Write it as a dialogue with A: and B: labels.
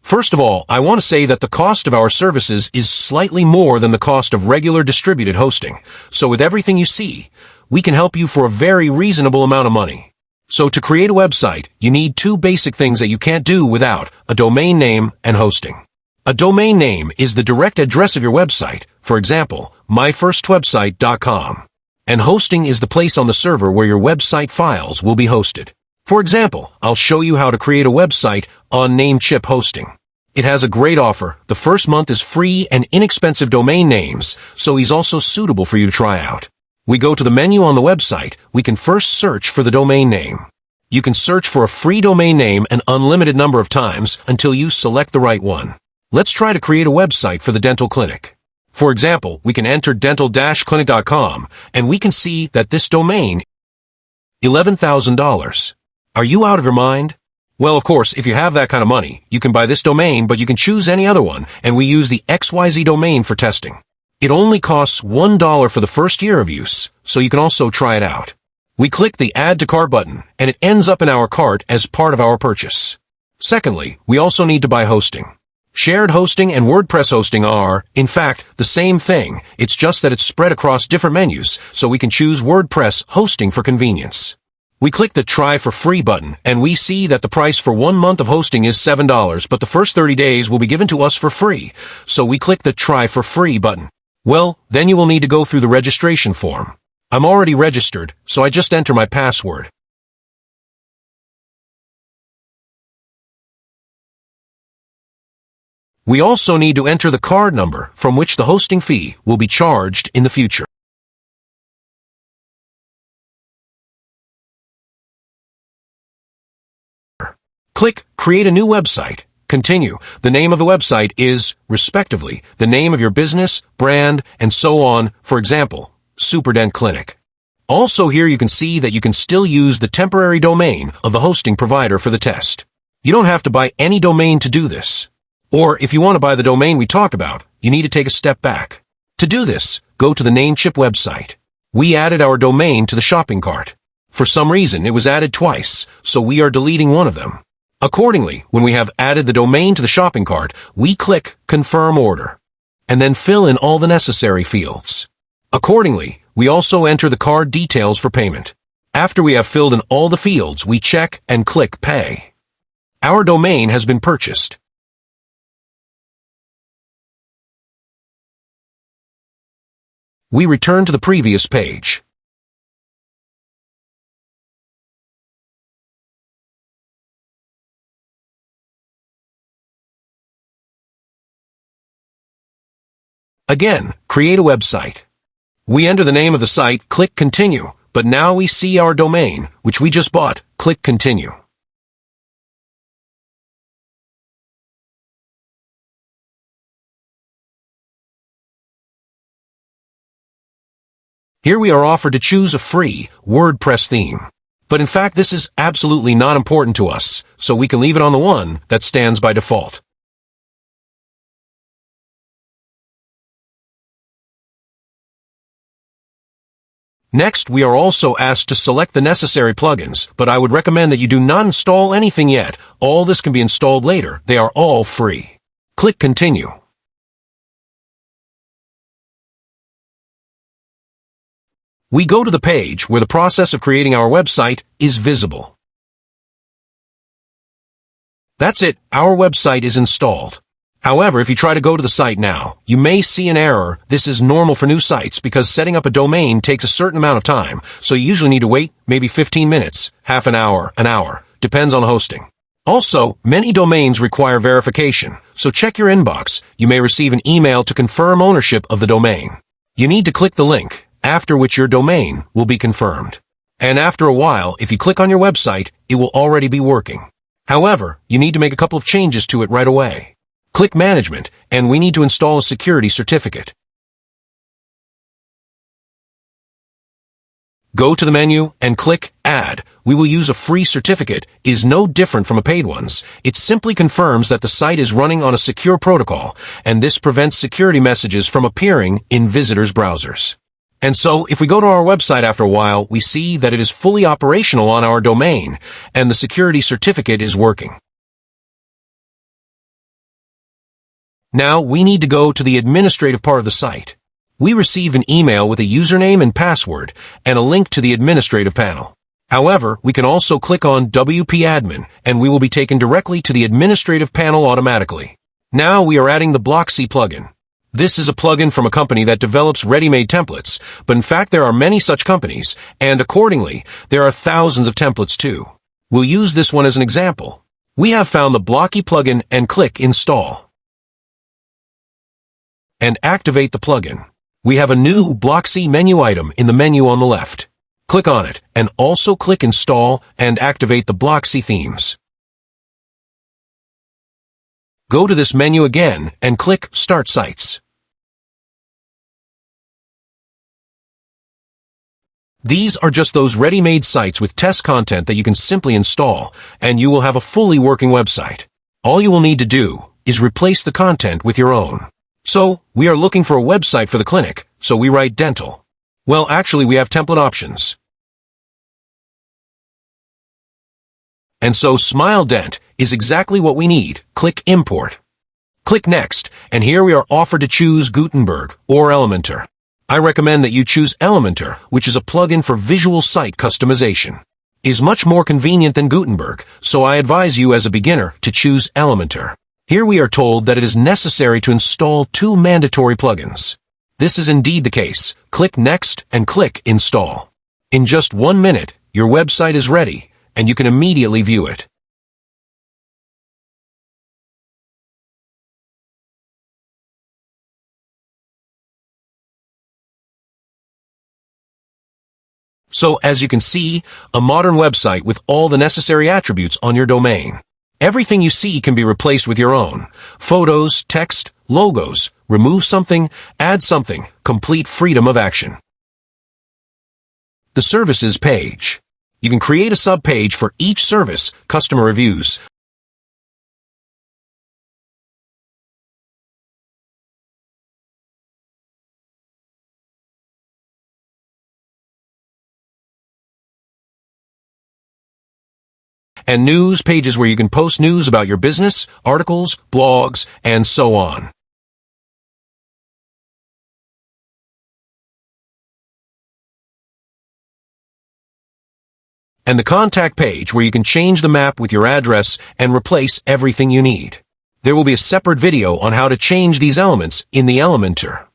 A: First of all, I want to say that the cost of our services is slightly more than the cost of regular distributed hosting. So with everything you see, we can help you for a very reasonable amount of money. So to create a website, you need two basic things that you can't do without: a domain name and hosting. A domain name is the direct address of your website, for example, myfirstwebsite.com. And hosting is the place on the server where your website files will be hosted. For example, I'll show you how to create a website on Namecheap Hosting. It has a great offer. The first month is free and inexpensive domain names, so he's also suitable for you to try out. We go to the menu on the website. We can first search for the domain name. You can search for a free domain name an unlimited number of times until you select the right one. Let's try to create a website for the dental clinic. For example, we can enter dental-clinic.com, and we can see that this domain is $11,000. Are you out of your mind? Well, of course, if you have that kind of money, you can buy this domain, but you can choose any other one, and we use the XYZ domain for testing. It only costs $1 for the first year of use, so you can also try it out. We click the Add to Cart button, and it ends up in our cart as part of our purchase. Secondly, we also need to buy hosting. Shared hosting and WordPress hosting are, in fact, the same thing. It's just that it's spread across different menus, so we can choose WordPress hosting for convenience. We click the Try for Free button, and we see that the price for 1 month of hosting is $7, but the first 30 days will be given to us for free. So we click the Try for Free button. Well, then you will need to go through the registration form. I'm already registered, so I just enter my password. We also need to enter the card number from which the hosting fee will be charged in the future. Click Create a new website. Continue. The name of the website is, respectively, the name of your business, brand, and so on. For example, Superdent Clinic. Also here you can see that you can still use the temporary domain of the hosting provider for the test. You don't have to buy any domain to do this. Or if you want to buy the domain we talked about, you need to take a step back. To do this, go to the Namecheap website. We added our domain to the shopping cart. For some reason, it was added twice, so we are deleting one of them. Accordingly, when we have added the domain to the shopping cart, we click Confirm Order, and then fill in all the necessary fields. Accordingly, we also enter the card details for payment. After we have filled in all the fields, we check and click Pay. Our domain has been purchased. We return to the previous page. Again, create a website. We enter the name of the site, click Continue, but now we see our domain, which we just bought. Click Continue. Here we are offered to choose a free WordPress theme. But in fact, this is absolutely not important to us, so we can leave it on the one that stands by default. Next, we are also asked to select the necessary plugins, but I would recommend that you do not install anything yet. All this can be installed later. They are all free. Click Continue. We go to the page where the process of creating our website is visible. That's it. Our website is installed. However, if you try to go to the site now, you may see an error. This is normal for new sites because setting up a domain takes a certain amount of time, so you usually need to wait maybe 15 minutes, half an hour, depends on hosting. Also, many domains require verification, so check your inbox. You may receive an email to confirm ownership of the domain. You need to click the link, after which your domain will be confirmed. And after a while, if you click on your website, it will already be working. However, you need to make a couple of changes to it right away. Click Management, and we need to install a security certificate. Go to the menu and click Add. We will use a free certificate. It is no different from a paid one's. It simply confirms that the site is running on a secure protocol, and this prevents security messages from appearing in visitors' browsers. And so, if we go to our website after a while, we see that it is fully operational on our domain, and the security certificate is working. Now we need to go to the administrative part of the site. We receive an email with a username and password and a link to the administrative panel. However, we can also click on WP Admin and we will be taken directly to the administrative panel automatically. Now we are adding the Blocksy plugin. This is a plugin from a company that develops ready-made templates, but in fact there are many such companies, and accordingly, there are thousands of templates too. We'll use this one as an example. We have found the Blocksy plugin and click Install. And activate the plugin. We have a new Blocksy menu item in the menu on the left. Click on it, and also click Install and activate the Blocksy themes. Go to this menu again and click Start Sites. These are just those ready-made sites with test content that you can simply install, and you will have a fully working website. All you will need to do is replace the content with your own. So, we are looking for a website for the clinic, so we write dental. Well, actually, we have template options. And so Smile Dent is exactly what we need. Click Import. Click Next, and here we are offered to choose Gutenberg or Elementor. I recommend that you choose Elementor, which is a plugin for visual site customization. It is much more convenient than Gutenberg, so I advise you as a beginner to choose Elementor. Here we are told that it is necessary to install 2 mandatory plugins. This is indeed the case. Click Next and click Install. In just 1 minute, your website is ready, and you can immediately view it. So, as you can see, a modern website with all the necessary attributes on your domain. Everything you see can be replaced with your own. Photos, text, logos, remove something, add something, complete freedom of action. The Services page. You can create a sub-page for each service, customer reviews, and news pages where you can post news about your business, articles, blogs, and so on. And the contact page where you can change the map with your address and replace everything you need. There will be a separate video on how to change these elements in the Elementor.